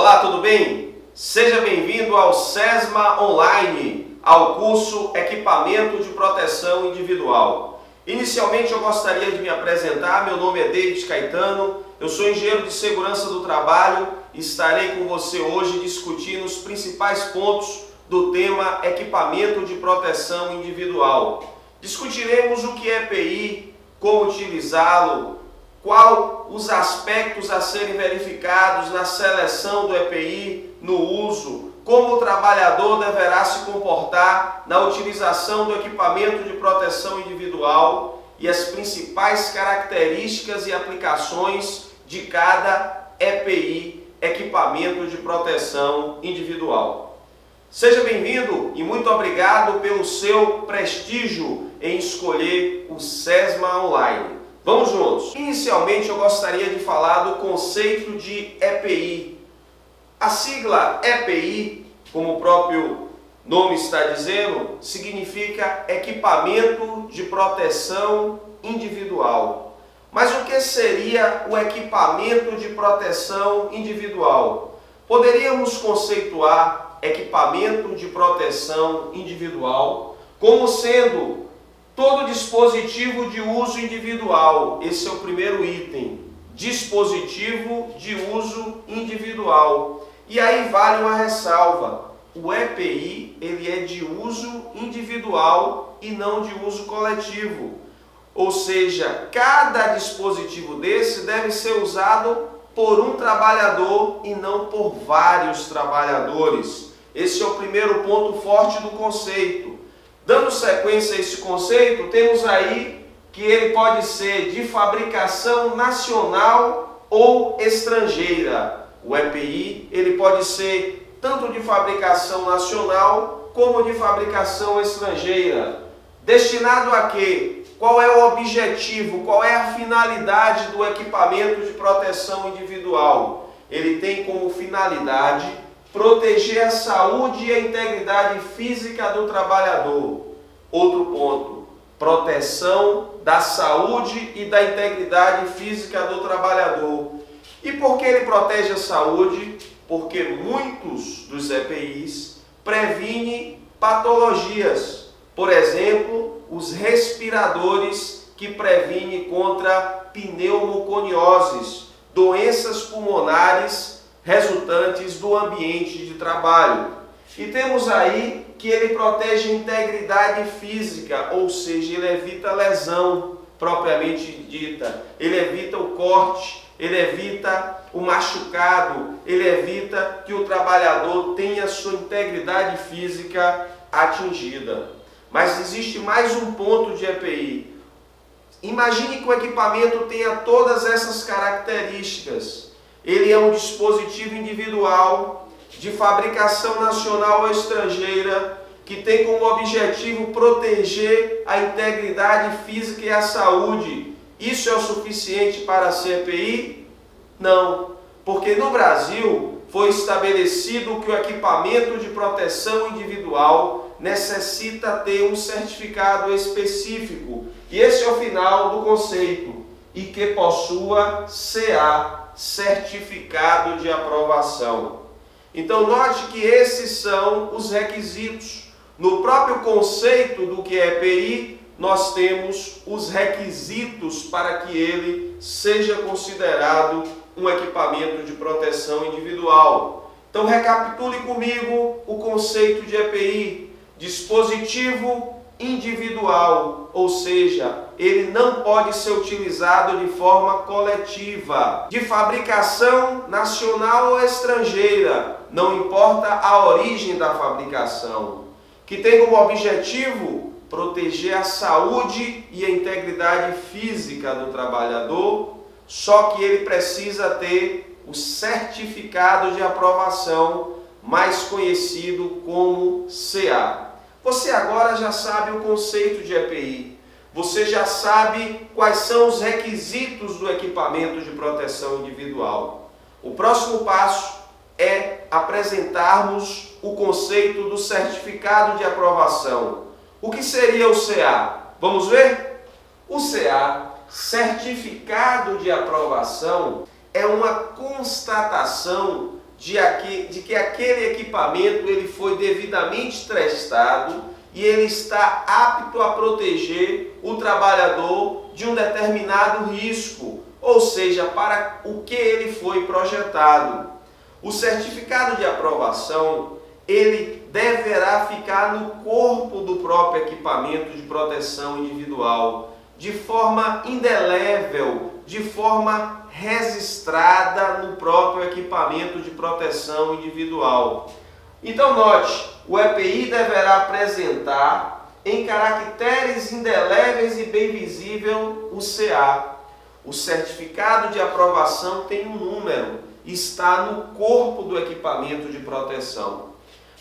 Olá, tudo bem? Seja bem-vindo ao SESMA Online, ao curso Equipamento de Proteção Individual. Inicialmente eu gostaria de me apresentar, meu nome é David Caetano, eu sou engenheiro de segurança do trabalho e estarei com você hoje discutindo os principais pontos do tema Equipamento de Proteção Individual. Discutiremos o que é EPI, como utilizá-lo, quais os aspectos a serem verificados na seleção do EPI, no uso, como o trabalhador deverá se comportar na utilização do equipamento de proteção individual e as principais características e aplicações de cada EPI, equipamento de proteção individual. Seja bem-vindo e muito obrigado pelo seu prestígio em escolher o SESMA Online. Vamos juntos! Inicialmente eu gostaria de falar do conceito de EPI. A sigla EPI, como o próprio nome está dizendo, significa Equipamento de Proteção Individual. Mas o que seria o equipamento de proteção individual? Poderíamos conceituar equipamento de proteção individual como sendo todo dispositivo de uso individual. Esse é o primeiro item. Dispositivo de uso individual. E aí vale uma ressalva. O EPI, ele é de uso individual e não de uso coletivo. Ou seja, cada dispositivo desse deve ser usado por um trabalhador e não por vários trabalhadores. Esse é o primeiro ponto forte do conceito. Dando sequência a esse conceito, temos aí que ele pode ser de fabricação nacional ou estrangeira. O EPI, ele pode ser tanto de fabricação nacional como de fabricação estrangeira. Destinado a quê? Qual é o objetivo? Qual é a finalidade do equipamento de proteção individual? Ele tem como finalidade proteger a saúde e a integridade física do trabalhador. Outro ponto, proteção da saúde e da integridade física do trabalhador. E por que ele protege a saúde? Porque muitos dos EPIs previnem patologias. Por exemplo, os respiradores que previnem contra pneumoconioses, doenças pulmonares resultantes do ambiente de trabalho. E temos aí que ele protege a integridade física, ou seja, ele evita lesão propriamente dita, ele evita o corte, ele evita o machucado, ele evita que o trabalhador tenha sua integridade física atingida. Mas existe mais um ponto de EPI. Imagine que o equipamento tenha todas essas características. Ele é um dispositivo individual, de fabricação nacional ou estrangeira, que tem como objetivo proteger a integridade física e a saúde. Isso é o suficiente para ser EPI? Não, porque no Brasil foi estabelecido que o equipamento de proteção individual necessita ter um certificado específico. E esse é o final do conceito. E que possua CA, certificado de aprovação. Então note que esses são os requisitos. No próprio conceito do que é EPI, nós temos os requisitos para que ele seja considerado um equipamento de proteção individual. Então recapitule comigo o conceito de EPI, dispositivo individual, ou seja, ele não pode ser utilizado de forma coletiva, de fabricação nacional ou estrangeira, não importa a origem da fabricação, que tem como objetivo proteger a saúde e a integridade física do trabalhador, só que ele precisa ter o certificado de aprovação, mais conhecido como CA. Você agora já sabe o conceito de EPI. Você já sabe quais são os requisitos do equipamento de proteção individual. O próximo passo é apresentarmos o conceito do certificado de aprovação. O que seria o CA? Vamos ver? O CA, certificado de aprovação, é uma constatação de que aquele equipamento ele foi devidamente testado e ele está apto a proteger o trabalhador de um determinado risco, ou seja, para o que ele foi projetado. O certificado de aprovação, ele deverá ficar no corpo do próprio equipamento de proteção individual, de forma indelével, de forma registrada no próprio equipamento de proteção individual. Então note, o EPI deverá apresentar em caracteres indeléveis e bem visível o CA. O certificado de aprovação tem um número, está no corpo do equipamento de proteção.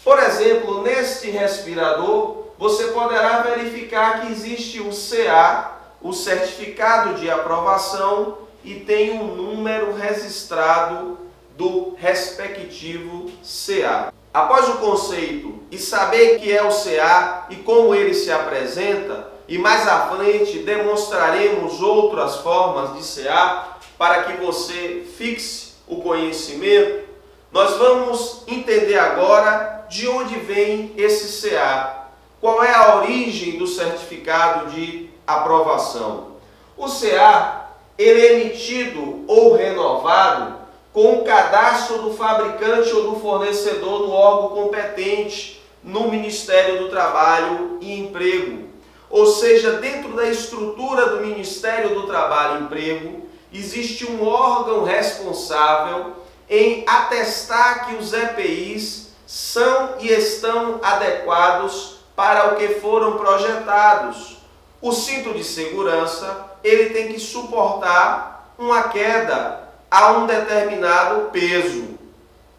Por exemplo, neste respirador, você poderá verificar que existe o CA, o certificado de aprovação, e tem um número registrado do respectivo CA. Após o conceito e saber o que é o CA e como ele se apresenta, e mais à frente demonstraremos outras formas de CA para que você fixe o conhecimento, nós vamos entender agora de onde vem esse CA. Qual é a origem do certificado de aprovação? O CA ele é emitido ou renovado com o cadastro do fabricante ou do fornecedor no órgão competente no Ministério do Trabalho e Emprego. Ou seja, dentro da estrutura do Ministério do Trabalho e Emprego, existe um órgão responsável em atestar que os EPIs são e estão adequados para o que foram projetados. O cinto de segurança, ele tem que suportar uma queda a um determinado peso.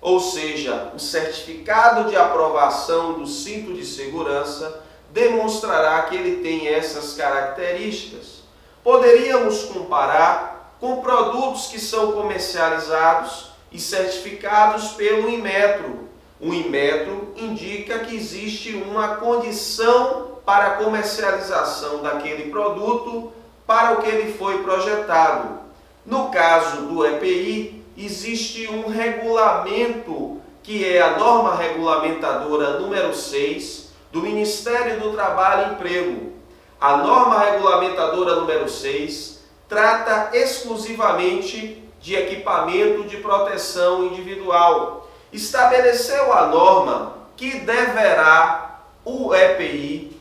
Ou seja, o certificado de aprovação do cinto de segurança demonstrará que ele tem essas características. Poderíamos comparar com produtos que são comercializados e certificados pelo Inmetro. O Inmetro indica que existe uma condição para a comercialização daquele produto para o que ele foi projetado. No caso do EPI, existe um regulamento, que é a norma regulamentadora número 6 do Ministério do Trabalho e Emprego. A norma regulamentadora número 6 trata exclusivamente de equipamento de proteção individual. Estabeleceu a norma que deverá o EPI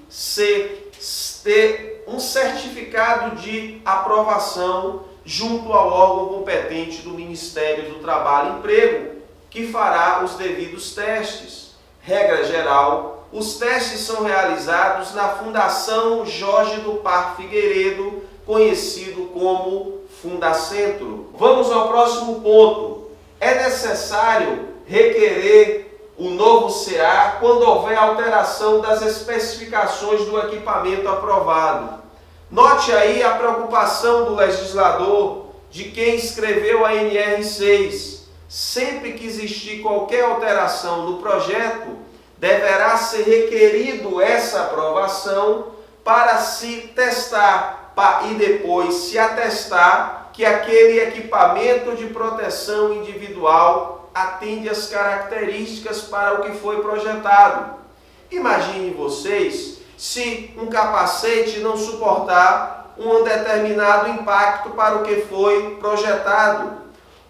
ter um certificado de aprovação junto ao órgão competente do Ministério do Trabalho e Emprego, que fará os devidos testes. Regra geral, os testes são realizados na Fundação Jorge do Parque Figueiredo, conhecido como Fundacentro. Vamos ao próximo ponto. É necessário requerer o novo CA quando houver alteração das especificações do equipamento aprovado. Note aí a preocupação do legislador, de quem escreveu a NR6. Sempre que existir qualquer alteração no projeto, deverá ser requerido essa aprovação para se testar e depois se atestar que aquele equipamento de proteção individual atende às características para o que foi projetado. Imagine vocês se um capacete não suportar um determinado impacto para o que foi projetado,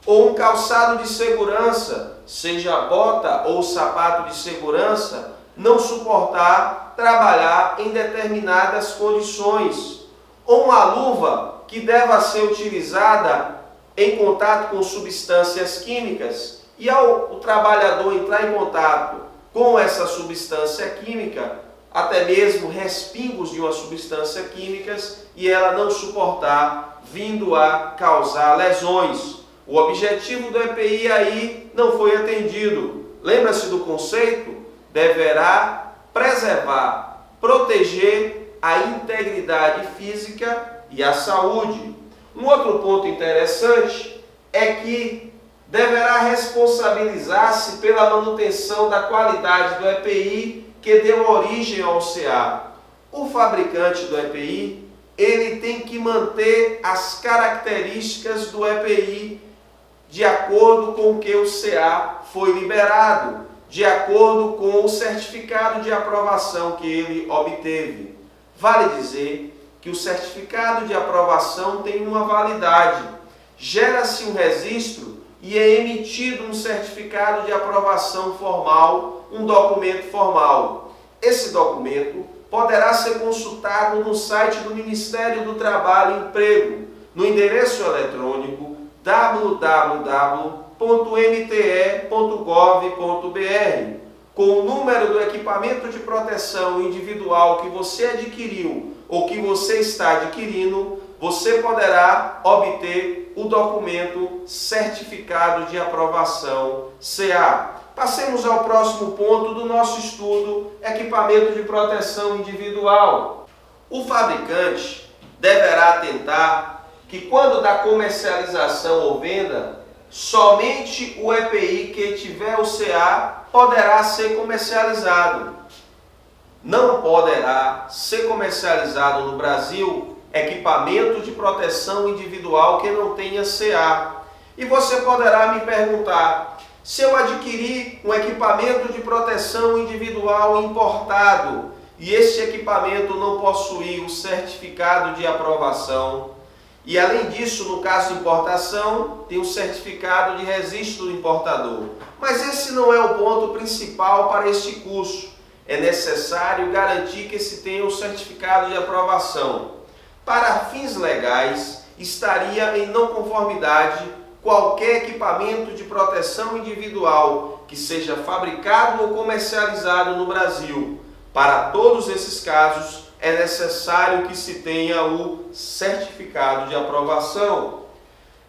ou um calçado de segurança, seja bota ou sapato de segurança, não suportar trabalhar em determinadas condições, ou uma luva que deva ser utilizada em contato com substâncias químicas, e ao o trabalhador entrar em contato com essa substância química, até mesmo respingos de uma substância química, e ela não suportar, vindo a causar lesões. O objetivo do EPI aí não foi atendido. Lembra-se do conceito? Deverá preservar, proteger a integridade física e a saúde. Um outro ponto interessante é que deverá responsabilizar-se pela manutenção da qualidade do EPI que deu origem ao CA. O fabricante do EPI, ele tem que manter as características do EPI de acordo com o que o CA foi liberado, de acordo com o certificado de aprovação que ele obteve. Vale dizer que o certificado de aprovação tem uma validade. Gera-se um registro e é emitido um certificado de aprovação formal, um documento formal. Esse documento poderá ser consultado no site do Ministério do Trabalho e Emprego, no endereço eletrônico www.mte.gov.br, com o número do equipamento de proteção individual que você adquiriu ou que você está adquirindo, você poderá obter o documento Certificado de Aprovação CA. Passemos ao próximo ponto do nosso estudo, equipamento de proteção individual. O fabricante deverá atentar que quando da comercialização ou venda, somente o EPI que tiver o CA poderá ser comercializado. Não poderá ser comercializado no Brasil equipamento de proteção individual que não tenha CA. E você poderá me perguntar, se eu adquirir um equipamento de proteção individual importado e este equipamento não possuir o certificado de aprovação, e além disso, no caso de importação, tem o certificado de registro do importador. Mas esse não é o ponto principal para este curso. É necessário garantir que se tenha o certificado de aprovação. Para fins legais, estaria em não conformidade qualquer equipamento de proteção individual que seja fabricado ou comercializado no Brasil. Para todos esses casos, é necessário que se tenha o certificado de aprovação.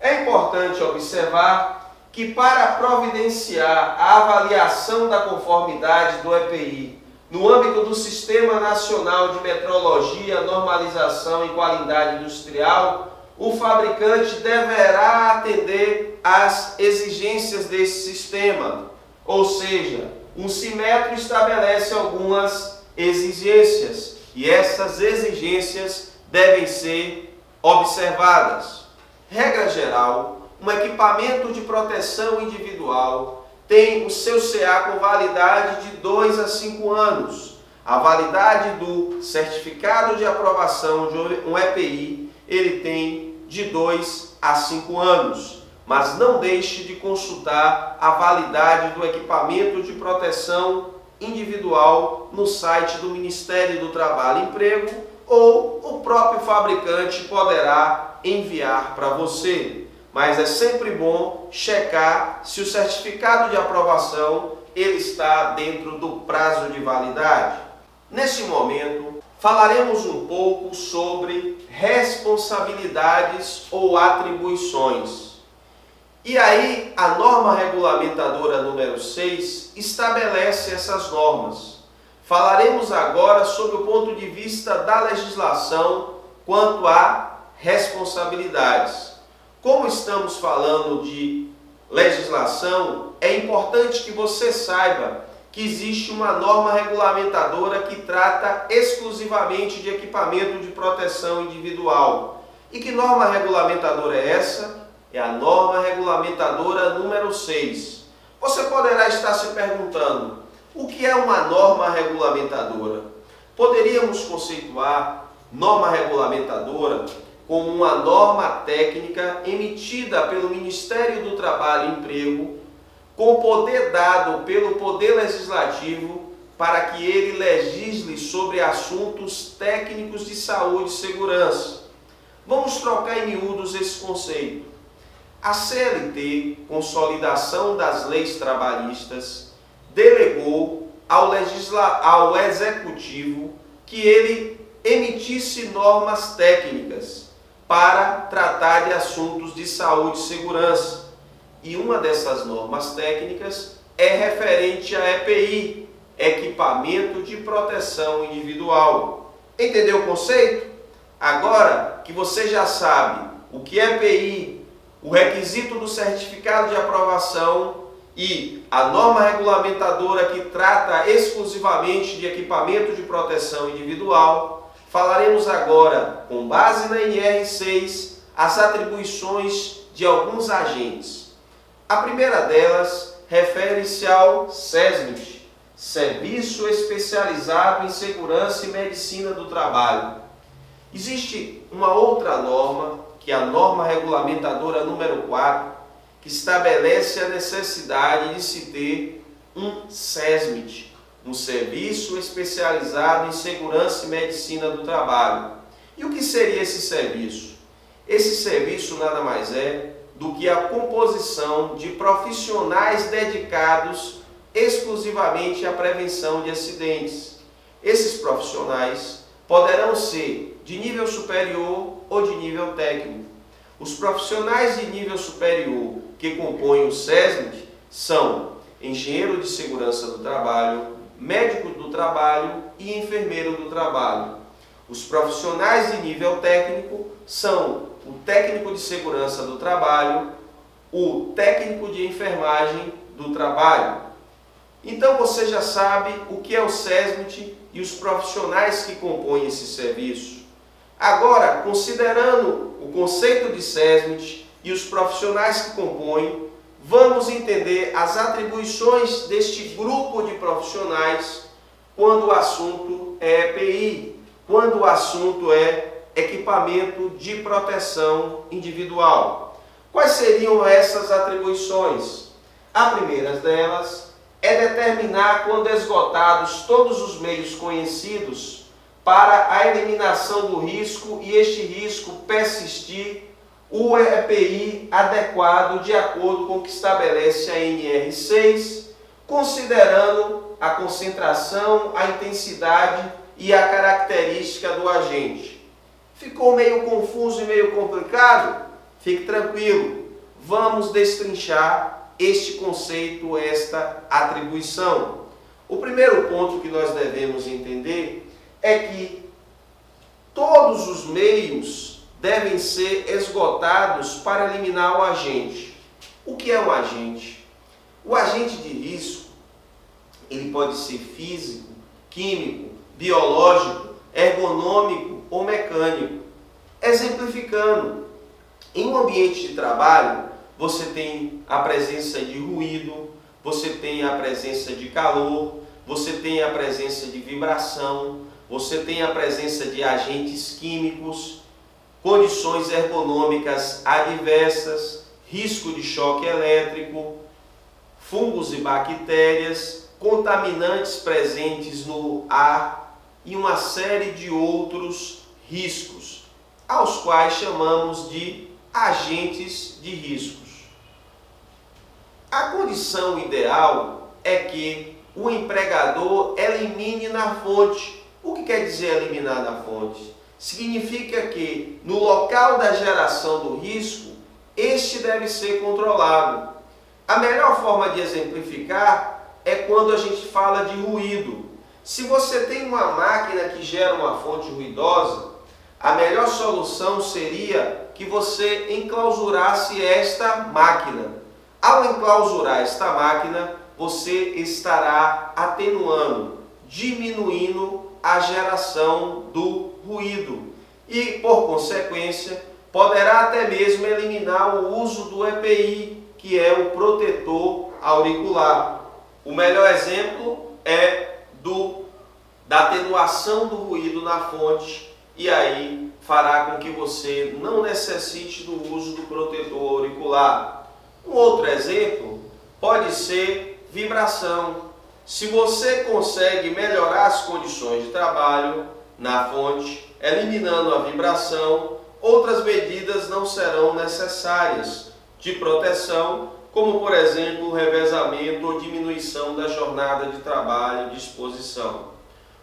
É importante observar que para providenciar a avaliação da conformidade do EPI no âmbito do Sistema Nacional de Metrologia, Normalização e Qualidade Industrial, o fabricante deverá atender às exigências desse sistema. Ou seja, o Simetro estabelece algumas exigências e essas exigências devem ser observadas. Regra geral, um equipamento de proteção individual tem o seu CA com validade de 2 a 5 anos. A validade do certificado de aprovação de um EPI, ele tem de 2 a 5 anos. Mas não deixe de consultar a validade do equipamento de proteção individual no site do Ministério do Trabalho e Emprego ou o próprio fabricante poderá enviar para você. Mas é sempre bom checar se o certificado de aprovação ele está dentro do prazo de validade. Nesse momento, falaremos um pouco sobre responsabilidades ou atribuições. E aí, a norma regulamentadora número 6 estabelece essas normas. Falaremos agora sobre o ponto de vista da legislação quanto a responsabilidades. Como estamos falando de legislação, é importante que você saiba que existe uma norma regulamentadora que trata exclusivamente de equipamento de proteção individual. E que norma regulamentadora é essa? É a norma regulamentadora número 6. Você poderá estar se perguntando, o que é uma norma regulamentadora? Poderíamos conceituar norma regulamentadora como uma norma técnica emitida pelo Ministério do Trabalho e Emprego, com poder dado pelo Poder Legislativo para que ele legisle sobre assuntos técnicos de saúde e segurança. Vamos trocar em miúdos esse conceito. A CLT, Consolidação das Leis Trabalhistas, delegou ao Executivo que ele emitisse normas técnicas para tratar de assuntos de saúde e segurança. E uma dessas normas técnicas é referente a EPI, Equipamento de Proteção Individual. Entendeu o conceito? Agora que você já sabe o que é EPI, o requisito do certificado de aprovação e a norma regulamentadora que trata exclusivamente de equipamento de proteção individual, falaremos agora, com base na NR6, as atribuições de alguns agentes. A primeira delas refere-se ao SESMIT, Serviço Especializado em Segurança e Medicina do Trabalho. Existe uma outra norma, que é a norma regulamentadora número 4, que estabelece a necessidade de se ter um SESMIT, um Serviço Especializado em Segurança e Medicina do Trabalho. E o que seria esse serviço? Esse serviço nada mais é do que a composição de profissionais dedicados exclusivamente à prevenção de acidentes. Esses profissionais poderão ser de nível superior ou de nível técnico. Os profissionais de nível superior que compõem o SESMIT são engenheiro de segurança do trabalho, médico do trabalho e enfermeiro do trabalho. Os profissionais de nível técnico são o técnico de segurança do trabalho, o técnico de enfermagem do trabalho. Então você já sabe o que é o SESMIT e os profissionais que compõem esse serviço. Agora, considerando o conceito de SESMIT e os profissionais que compõem, vamos entender as atribuições deste grupo de profissionais quando o assunto é EPI, quando o assunto é equipamento de proteção individual. Quais seriam essas atribuições? A primeira delas é determinar, quando esgotados todos os meios conhecidos para a eliminação do risco e este risco persistir, o EPI adequado de acordo com o que estabelece a NR6, considerando a concentração, a intensidade e a característica do agente. Ficou meio confuso e meio complicado? Fique tranquilo, vamos destrinchar este conceito, esta atribuição. O primeiro ponto que nós devemos entender é que todos os meios devem ser esgotados para eliminar o agente. O que é um agente? O agente de risco, ele pode ser físico, químico, biológico, ergonômico ou mecânico. Exemplificando, em um ambiente de trabalho, você tem a presença de ruído, você tem a presença de calor, você tem a presença de vibração, você tem a presença de agentes químicos, condições ergonômicas adversas, risco de choque elétrico, fungos e bactérias, contaminantes presentes no ar e uma série de outros riscos, aos quais chamamos de agentes de riscos. A condição ideal é que o empregador elimine na fonte. O que quer dizer eliminar na fonte? Significa que no local da geração do risco, este deve ser controlado. A melhor forma de exemplificar é quando a gente fala de ruído. Se você tem uma máquina que gera uma fonte ruidosa, a melhor solução seria que você enclausurasse esta máquina. Ao enclausurar esta máquina, você estará atenuando, diminuindo a geração do ruído e, por consequência, poderá até mesmo eliminar o uso do EPI, que é o protetor auricular. O melhor exemplo é da atenuação do ruído na fonte, e aí fará com que você não necessite do uso do protetor auricular. Um outro exemplo pode ser vibração. Se você consegue melhorar as condições de trabalho na fonte, eliminando a vibração, outras medidas não serão necessárias de proteção, como por exemplo o revezamento ou diminuição da jornada de trabalho de exposição.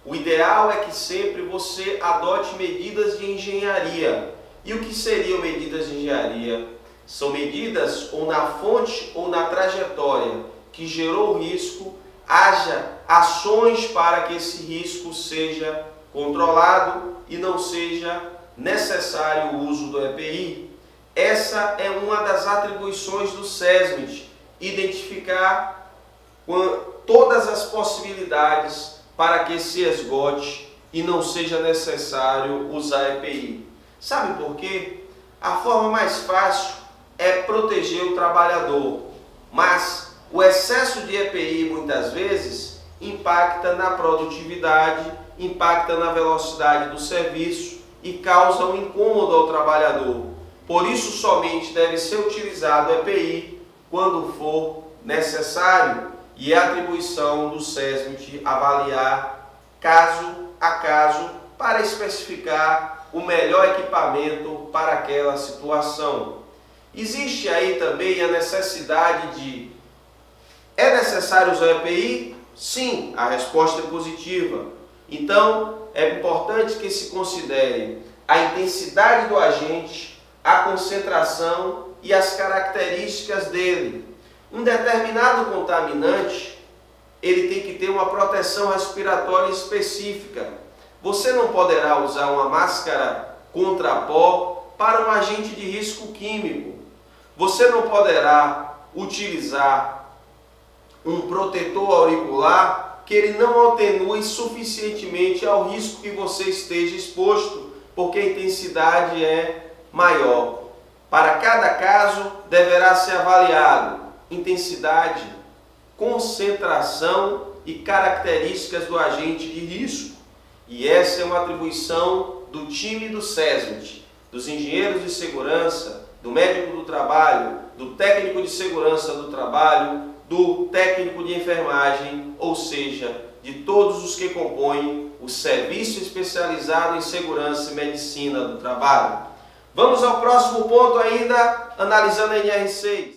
O ideal é que sempre você adote medidas de engenharia. E o que seriam medidas de engenharia? São medidas ou na fonte ou na trajetória que gerou o risco, haja ações para que esse risco seja controlado e não seja necessário o uso do EPI. Essa é uma das atribuições do SESMIT, identificar todas as possibilidades para que se esgote e não seja necessário usar EPI. Sabe por quê? A forma mais fácil é proteger o trabalhador. mas o excesso de EPI muitas vezes impacta na produtividade, impacta na velocidade do serviço e causa um incômodo ao trabalhador. Por isso, somente deve ser utilizado o EPI quando for necessário, e é atribuição do SESMIT avaliar caso a caso para especificar o melhor equipamento para aquela situação. Existe aí também a necessidade de: é necessário usar EPI? Sim, a resposta é positiva. Então, é importante que se considere a intensidade do agente, a concentração e as características dele. Um determinado contaminante, ele tem que ter uma proteção respiratória específica. Você não poderá usar uma máscara contra pó para um agente de risco químico. Você não poderá utilizar um protetor auricular que ele não atenue suficientemente ao risco que você esteja exposto, porque a intensidade é maior. Para cada caso, deverá ser avaliado intensidade, concentração e características do agente de risco. E essa é uma atribuição do time do SESMIT, dos engenheiros de segurança, do médico do trabalho, do técnico de segurança do trabalho, do técnico de enfermagem, ou seja, de todos os que compõem o Serviço Especializado em Segurança e Medicina do Trabalho. Vamos ao próximo ponto ainda, analisando a NR6.